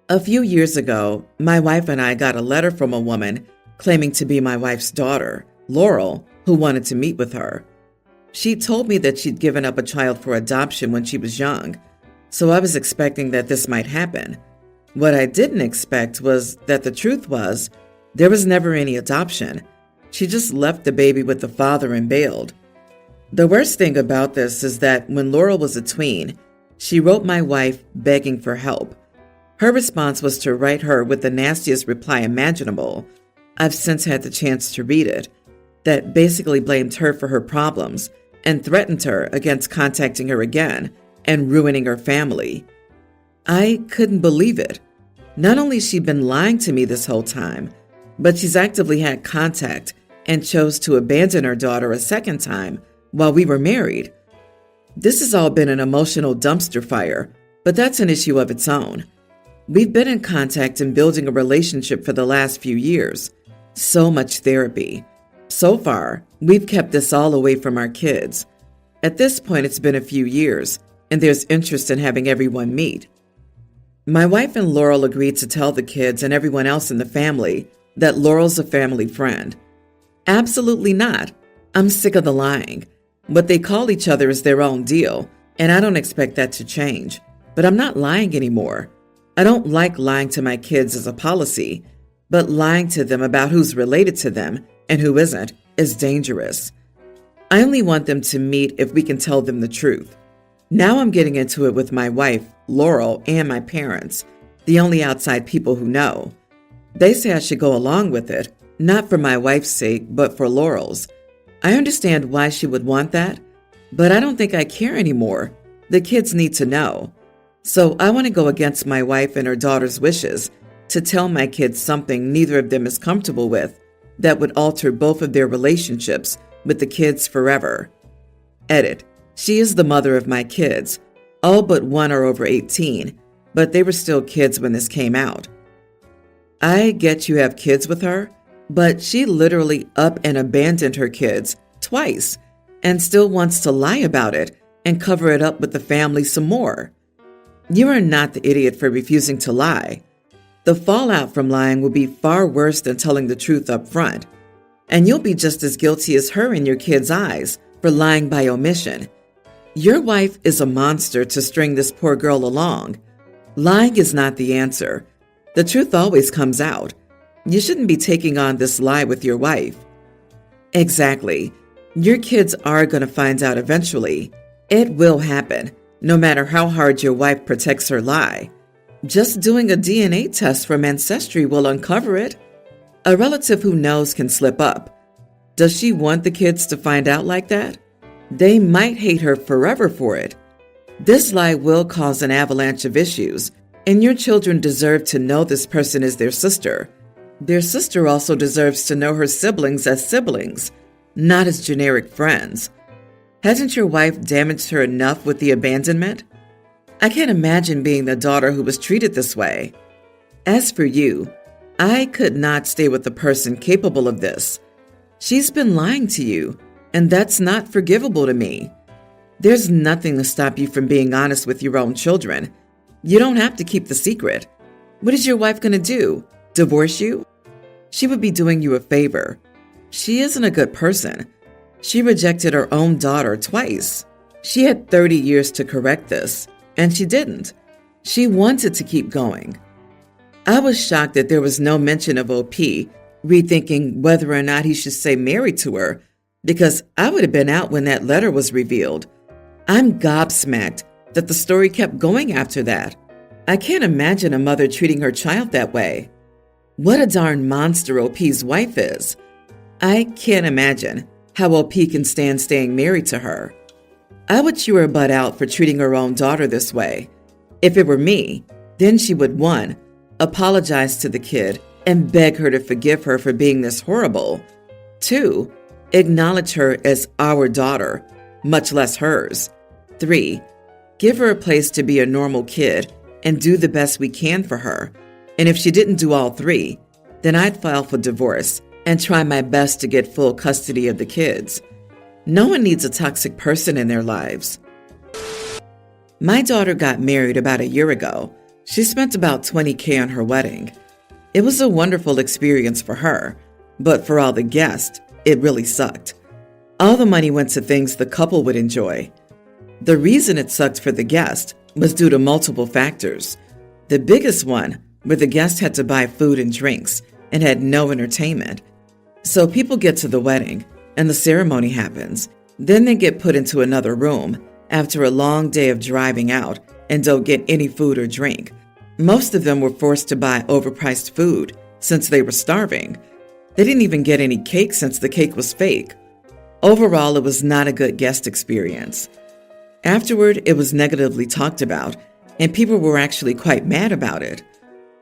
A few years ago, my wife and I got a letter from a woman claiming to be my wife's daughter, Laurel, who wanted to meet with her. She told me that she'd given up a child for adoption when she was young, so I was expecting that this might happen. What I didn't expect was that the truth was there was never any adoption. She just left the baby with the father and bailed. The worst thing about this is that when Laurel was a tween, she wrote my wife begging for help. Her response was to write her with the nastiest reply imaginable. I've since had the chance to read it, that basically blamed her for her problems and threatened her against contacting her again and ruining her family. I couldn't believe it. Not only has she been lying to me this whole time, but she's actively had contact and chose to abandon her daughter a second time while we were married. This has all been an emotional dumpster fire, but that's an issue of its own. We've been in contact and building a relationship for the last few years. So much therapy. So far, we've kept this all away from our kids. At this point, it's been a few years, and there's interest in having everyone meet. My wife and Laurel agreed to tell the kids and everyone else in the family that Laurel's a family friend. Absolutely not. I'm sick of the lying. What they call each other is their own deal, and I don't expect that to change. But I'm not lying anymore. I don't like lying to my kids as a policy, but lying to them about who's related to them and who isn't is dangerous. I only want them to meet if we can tell them the truth. Now I'm getting into it with my wife, Laurel, and my parents, the only outside people who know. They say I should go along with it, not for my wife's sake, but for Laurel's. I understand why she would want that, but I don't think I care anymore. The kids need to know. So I want to go against my wife and her daughter's wishes to tell my kids something neither of them is comfortable with that would alter both of their relationships with the kids forever. Edit. She is the mother of my kids. All but one are over 18, but they were still kids when this came out. I get you have kids with her, but she literally up and abandoned her kids twice and still wants to lie about it and cover it up with the family some more. You are not the idiot for refusing to lie. The fallout from lying will be far worse than telling the truth up front, and you'll be just as guilty as her in your kids' eyes for lying by omission. Your wife is a monster to string this poor girl along. Lying is not the answer. The truth always comes out. You shouldn't be taking on this lie with your wife. Exactly. Your kids are going to find out eventually. It will happen, no matter how hard your wife protects her lie. Just doing a DNA test from Ancestry will uncover it. A relative who knows can slip up. Does she want the kids to find out like that? They might hate her forever for it. This lie will cause an avalanche of issues, and your children deserve to know this person is their sister. Their sister also deserves to know her siblings as siblings, not as generic friends. Hasn't your wife damaged her enough with the abandonment? I can't imagine being the daughter who was treated this way. As for you, I could not stay with a person capable of this. She's been lying to you, and that's not forgivable to me. There's nothing to stop you from being honest with your own children. You don't have to keep the secret. What is your wife going to do? Divorce you? She would be doing you a favor. She isn't a good person. She rejected her own daughter twice. She had 30 years to correct this, and she didn't. She wanted to keep going. I was shocked that there was no mention of OP rethinking whether or not he should stay married to her, because I would have been out when that letter was revealed. I'm gobsmacked that the story kept going after that. I can't imagine a mother treating her child that way. What a darn monster OP's wife is. I can't imagine how OP can stand staying married to her. I would chew her butt out for treating her own daughter this way. If it were me, then she would 1. Apologize to the kid and beg her to forgive her for being this horrible. 2. Acknowledge her as our daughter, much less hers. 3. Give her a place to be a normal kid and do the best we can for her. And if she didn't do all 3, then I'd file for divorce and try my best to get full custody of the kids. No one needs a toxic person in their lives. My daughter got married about a year ago, She spent about $20K on her wedding. It was a wonderful experience for her, but for all the guests, it really sucked. All the money went to things the couple would enjoy. The reason it sucked for the guest was due to multiple factors. The biggest one were the guests had to buy food and drinks and had no entertainment. So people get to the wedding and the ceremony happens. Then they get put into another room after a long day of driving out and don't get any food or drink. Most of them were forced to buy overpriced food since they were starving. They didn't even get any cake since the cake was fake. Overall, it was not a good guest experience. Afterward, it was negatively talked about, and people were actually quite mad about it.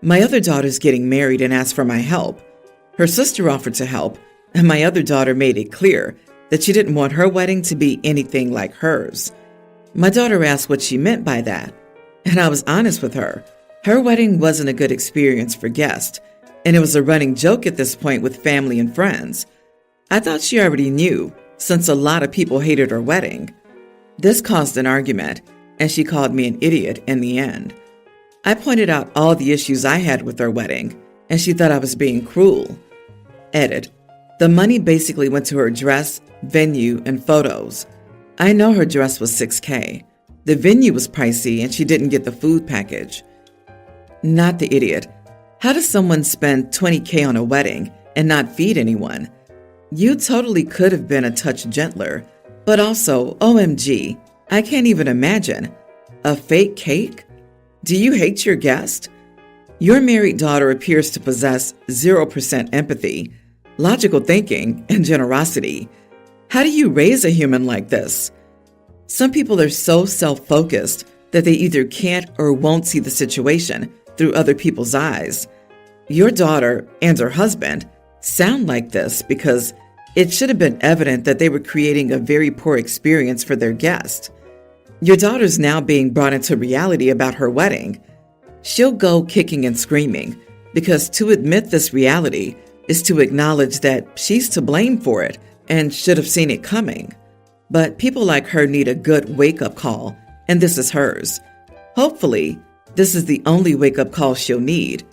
My other daughter's getting married and asked for my help. Her sister offered to help, and my other daughter made it clear that she didn't want her wedding to be anything like hers. My daughter asked what she meant by that, and I was honest with her. Her wedding wasn't a good experience for guests, and it was a running joke at this point with family and friends. I thought she already knew, since a lot of people hated her wedding. This caused an argument, and she called me an idiot in the end. I pointed out all the issues I had with her wedding, and she thought I was being cruel. Edit. The money basically went to her dress, venue, and photos. I know her dress was $6K. The venue was pricey, and she didn't get the food package. Not the idiot. How does someone spend $20K on a wedding and not feed anyone? You totally could have been a touch gentler, but also, OMG, I can't even imagine. A fake cake? Do you hate your guest? Your married daughter appears to possess 0% empathy, logical thinking, and generosity. How do you raise a human like this? Some people are so self-focused that they either can't or won't see the situation through other people's eyes. Your daughter and her husband sound like this because it should have been evident that they were creating a very poor experience for their guest. Your daughter's now being brought into reality about her wedding. She'll go kicking and screaming because to admit this reality is to acknowledge that she's to blame for it and should have seen it coming. But people like her need a good wake-up call, and this is hers. Hopefully, this is the only wake-up call she'll need.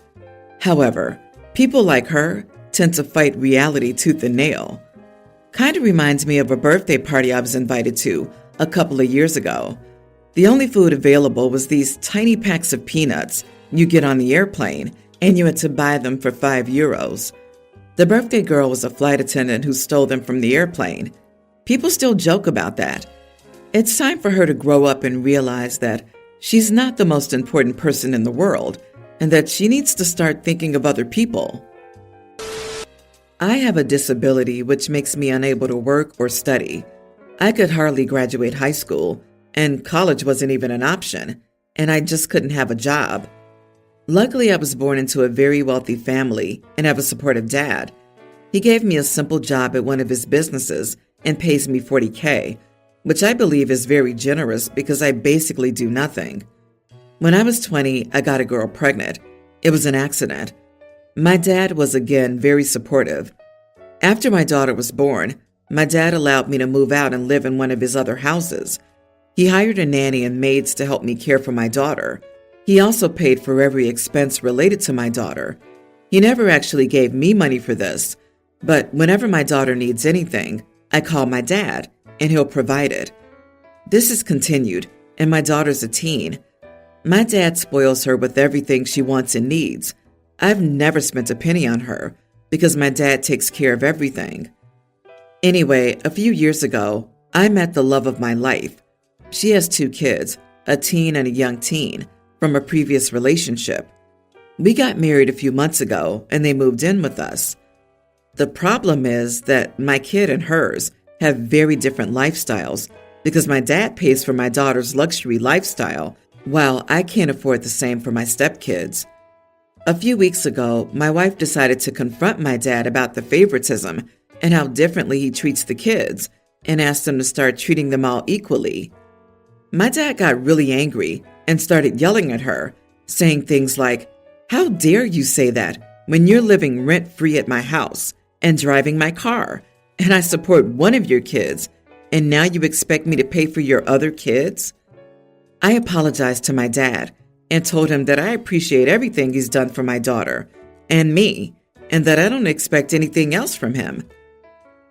However, people like her tend to fight reality tooth and nail. Kind of reminds me of a birthday party I was invited to a couple of years ago. The only food available was these tiny packs of peanuts you get on the airplane, and you had to buy them for €5. The birthday girl was a flight attendant who stole them from the airplane. People still joke about that. It's time for her to grow up and realize that she's not the most important person in the world, and that she needs to start thinking of other people. I have a disability which makes me unable to work or study. I could hardly graduate high school, and college wasn't even an option, and I just couldn't have a job. Luckily, I was born into a very wealthy family and have a supportive dad. He gave me a simple job at one of his businesses and pays me $40K, which I believe is very generous because I basically do nothing. When I was 20, I got a girl pregnant. It was an accident. My dad was again very supportive. After my daughter was born, my dad allowed me to move out and live in one of his other houses. He hired a nanny and maids to help me care for my daughter. He also paid for every expense related to my daughter. He never actually gave me money for this, but whenever my daughter needs anything, I call my dad and he'll provide it. This is continued, and my daughter's a teen. My dad spoils her with everything she wants and needs. I've never spent a penny on her because my dad takes care of everything. Anyway, a few years ago, I met the love of my life. She has 2 kids, a teen and a young teen, from a previous relationship. We got married a few months ago and they moved in with us. The problem is that my kid and hers have very different lifestyles because my dad pays for my daughter's luxury lifestyle while I can't afford the same for my stepkids. A few weeks ago, my wife decided to confront my dad about the favoritism and how differently he treats the kids and asked him to start treating them all equally. My dad got really angry and started yelling at her, saying things like, "How dare you say that when you're living rent-free at my house and driving my car, and I support one of your kids, and now you expect me to pay for your other kids?" I apologized to my dad, and told him that I appreciate everything he's done for my daughter and me, and that I don't expect anything else from him.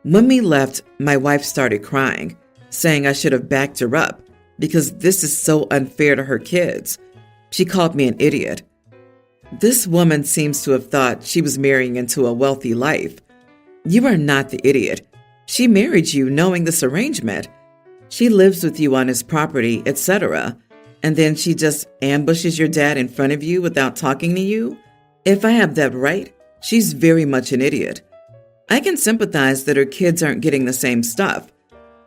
When we left, my wife started crying, saying I should have backed her up because this is so unfair to her kids. She called me an idiot. This woman seems to have thought she was marrying into a wealthy life. You are not the idiot. She married you knowing this arrangement. She lives with you on his property, etc., and then she just ambushes your dad in front of you without talking to you? If I have that right, she's very much an idiot. I can sympathize that her kids aren't getting the same stuff.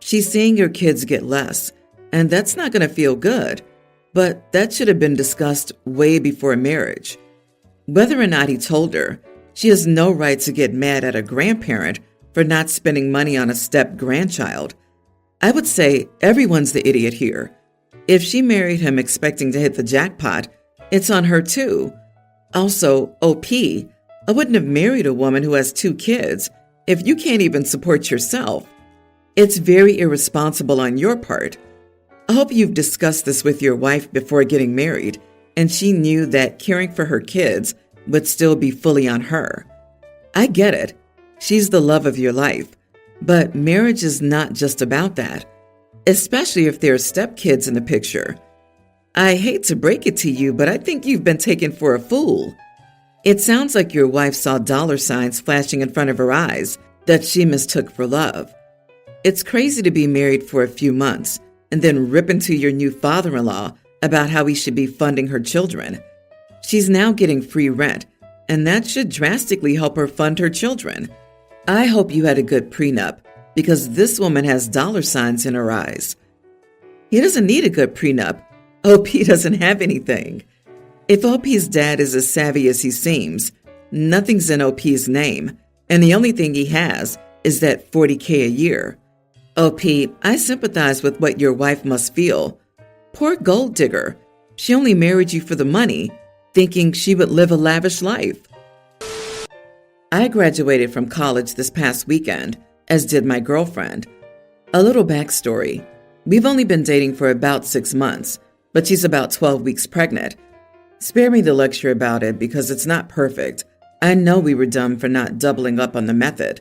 She's seeing her kids get less, and that's not going to feel good. But that should have been discussed way before marriage. Whether or not he told her, she has no right to get mad at a grandparent for not spending money on a step-grandchild. I would say everyone's the idiot here. If she married him expecting to hit the jackpot, it's on her too. Also, OP, I wouldn't have married a woman who has 2 kids if you can't even support yourself. It's very irresponsible on your part. I hope you've discussed this with your wife before getting married, and she knew that caring for her kids would still be fully on her. I get it. She's the love of your life. But marriage is not just about that, especially if there are stepkids in the picture. I hate to break it to you, but I think you've been taken for a fool. It sounds like your wife saw dollar signs flashing in front of her eyes that she mistook for love. It's crazy to be married for a few months and then rip into your new father-in-law about how he should be funding her children. She's now getting free rent, and that should drastically help her fund her children. I hope you had a good prenup, because this woman has dollar signs in her eyes. He doesn't need a good prenup. OP doesn't have anything. If OP's dad is as savvy as he seems, nothing's in OP's name, and the only thing he has is that $40K a year. OP, I sympathize with what your wife must feel. Poor gold digger. She only married you for the money, thinking she would live a lavish life. I graduated from college this past weekend, as did my girlfriend. A little backstory. We've only been dating for about 6 months, but she's about 12 weeks pregnant. Spare me the lecture about it because it's not perfect. I know we were dumb for not doubling up on the method.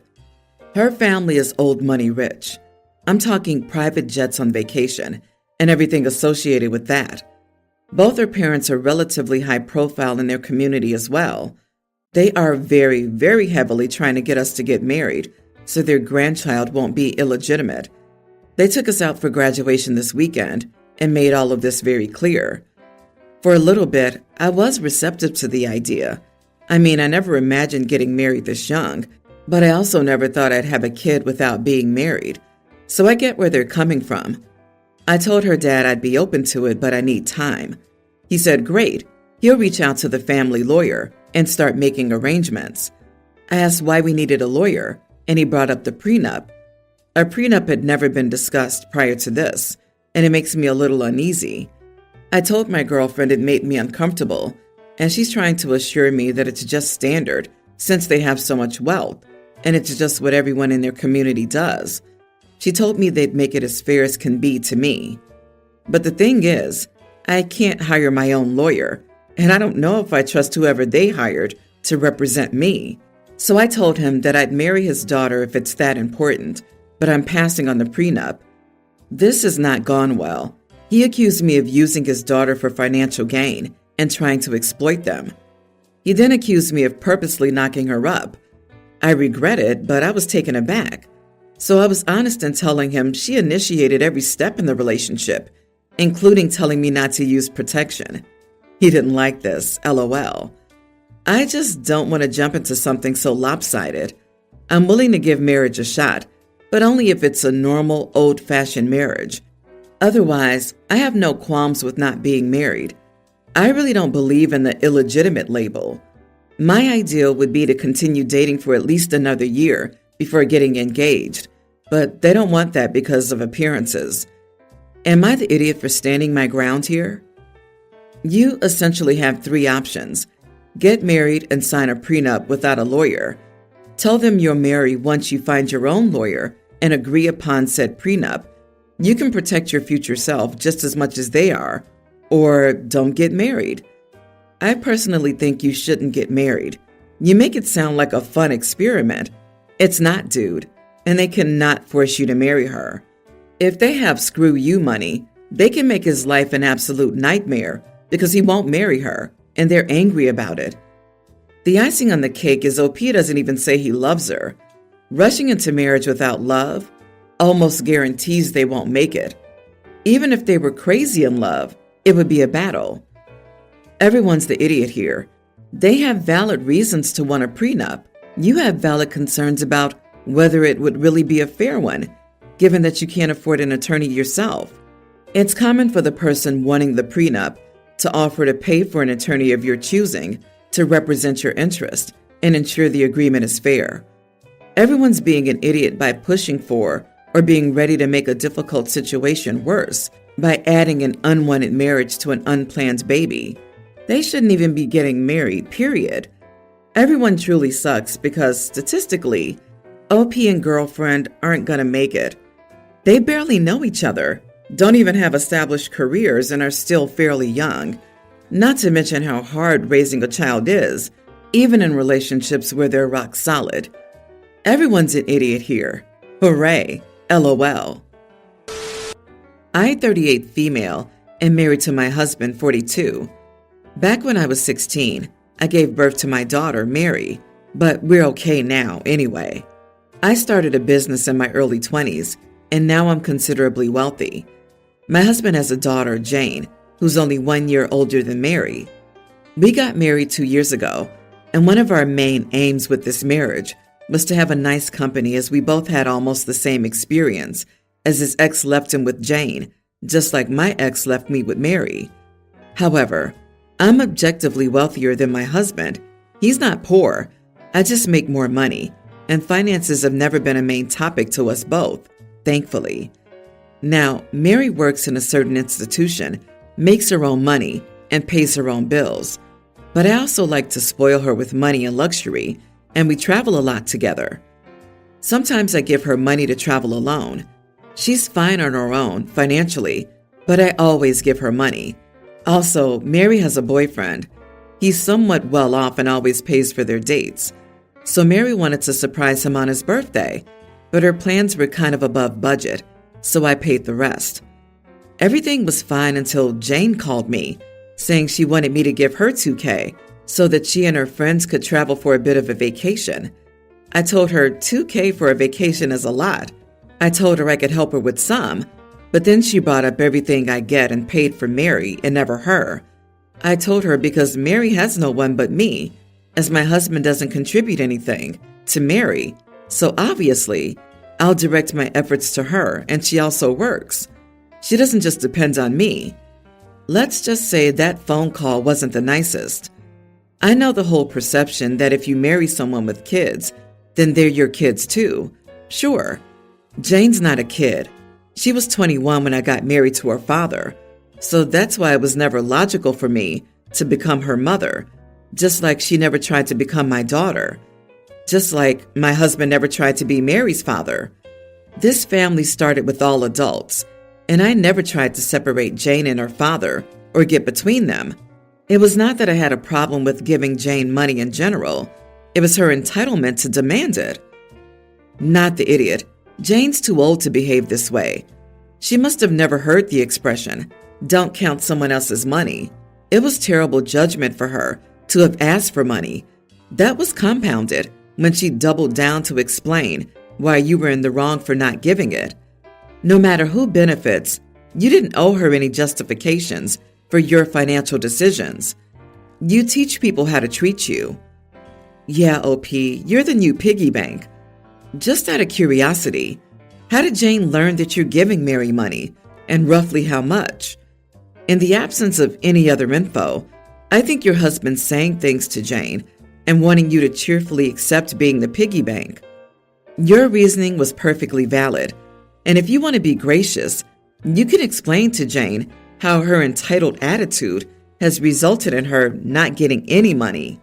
Her family is old money rich. I'm talking private jets on vacation and everything associated with that. Both her parents are relatively high profile in their community as well. They are very, very heavily trying to get us to get married so their grandchild won't be illegitimate. They took us out for graduation this weekend and made all of this very clear. For a little bit, I was receptive to the idea. I mean, I never imagined getting married this young, but I also never thought I'd have a kid without being married. So I get where they're coming from. I told her dad I'd be open to it, but I need time. He said, great, he'll reach out to the family lawyer and start making arrangements. I asked why we needed a lawyer, and he brought up the prenup. A prenup had never been discussed prior to this, and it makes me a little uneasy. I told my girlfriend it made me uncomfortable, and she's trying to assure me that it's just standard since they have so much wealth, and it's just what everyone in their community does. She told me they'd make it as fair as can be to me. But the thing is, I can't hire my own lawyer, and I don't know if I trust whoever they hired to represent me. So I told him that I'd marry his daughter if it's that important, but I'm passing on the prenup. This has not gone well. He accused me of using his daughter for financial gain and trying to exploit them. He then accused me of purposely knocking her up. I regret it, but I was taken aback. So I was honest in telling him she initiated every step in the relationship, including telling me not to use protection. He didn't like this, LOL. I just don't want to jump into something so lopsided. I'm willing to give marriage a shot, but only if it's a normal, old-fashioned marriage. Otherwise, I have no qualms with not being married. I really don't believe in the illegitimate label. My ideal would be to continue dating for at least another year before getting engaged, but they don't want that because of appearances. Am I the idiot for standing my ground here? You essentially have 3 options. Get married and sign a prenup without a lawyer. Tell them you'll marry once you find your own lawyer and agree upon said prenup. You can protect your future self just as much as they are. or don't get married. I personally think you shouldn't get married. You make it sound like a fun experiment. It's not, dude, and they cannot force you to marry her. If they have screw you money, they can make his life an absolute nightmare because he won't marry her, and they're angry about it. The icing on the cake is OP doesn't even say he loves her. Rushing into marriage without love almost guarantees they won't make it. Even if they were crazy in love, it would be a battle. Everyone's the idiot here. They have valid reasons to want a prenup. You have valid concerns about whether it would really be a fair one, given that you can't afford an attorney yourself. It's common for the person wanting the prenup to offer to pay for an attorney of your choosing to represent your interest and ensure the agreement is fair. Everyone's being an idiot by pushing for or being ready to make a difficult situation worse by adding an unwanted marriage to an unplanned baby. They shouldn't even be getting married, period. Everyone truly sucks because statistically, OP and girlfriend aren't gonna make it. They barely know each other, don't even have established careers, and are still fairly young. Not to mention how hard raising a child is, even in relationships where they're rock solid. Everyone's an idiot here. Hooray, LOL. I, 38 female, am married to my husband, 42. Back when I was 16, I gave birth to my daughter, Mary, but we're okay now anyway. I started a business in my early 20s, and now I'm considerably wealthy. My husband has a daughter, Jane, who's only 1 year older than Mary. We got married 2 years ago, and one of our main aims with this marriage was to have a nice company, as we both had almost the same experience, as his ex left him with Jane, just like my ex left me with Mary. However, I'm objectively wealthier than my husband. He's not poor. I just make more money, and finances have never been a main topic to us both, thankfully. Now, Mary works in a certain institution, makes her own money, and pays her own bills. But I also like to spoil her with money and luxury, and we travel a lot together. Sometimes I give her money to travel alone. She's fine on her own financially, but I always give her money. Also, Mary has a boyfriend. He's somewhat well off and always pays for their dates. So Mary wanted to surprise him on his birthday, but her plans were kind of above budget, so I paid the rest. Everything was fine until Jane called me, saying she wanted me to give her $2,000 so that she and her friends could travel for a bit of a vacation. I told her $2,000 for a vacation is a lot. I told her I could help her with some, but then she brought up everything I get and paid for Mary and never her. I told her because Mary has no one but me, as my husband doesn't contribute anything to Mary, so obviously I'll direct my efforts to her, and she also works. She doesn't just depend on me. Let's just say that phone call wasn't the nicest. I know the whole perception that if you marry someone with kids, then they're your kids too. Sure, Jane's not a kid. She was 21 when I got married to her father, so that's why it was never logical for me to become her mother, just like she never tried to become my daughter, just like my husband never tried to be Mary's father. This family started with all adults, and I never tried to separate Jane and her father or get between them. It was not that I had a problem with giving Jane money in general. It was her entitlement to demand it. Not the idiot. Jane's too old to behave this way. She must have never heard the expression, "Don't count someone else's money." It was terrible judgment for her to have asked for money. That was compounded when she doubled down to explain why you were in the wrong for not giving it. No matter who benefits, you didn't owe her any justifications for your financial decisions. You teach people how to treat you. Yeah, OP, you're the new piggy bank. Just out of curiosity, how did Jane learn that you're giving Mary money, and roughly how much? In the absence of any other info, I think your husband's saying things to Jane and wanting you to cheerfully accept being the piggy bank. Your reasoning was perfectly valid, and if you want to be gracious, you can explain to Jane how her entitled attitude has resulted in her not getting any money.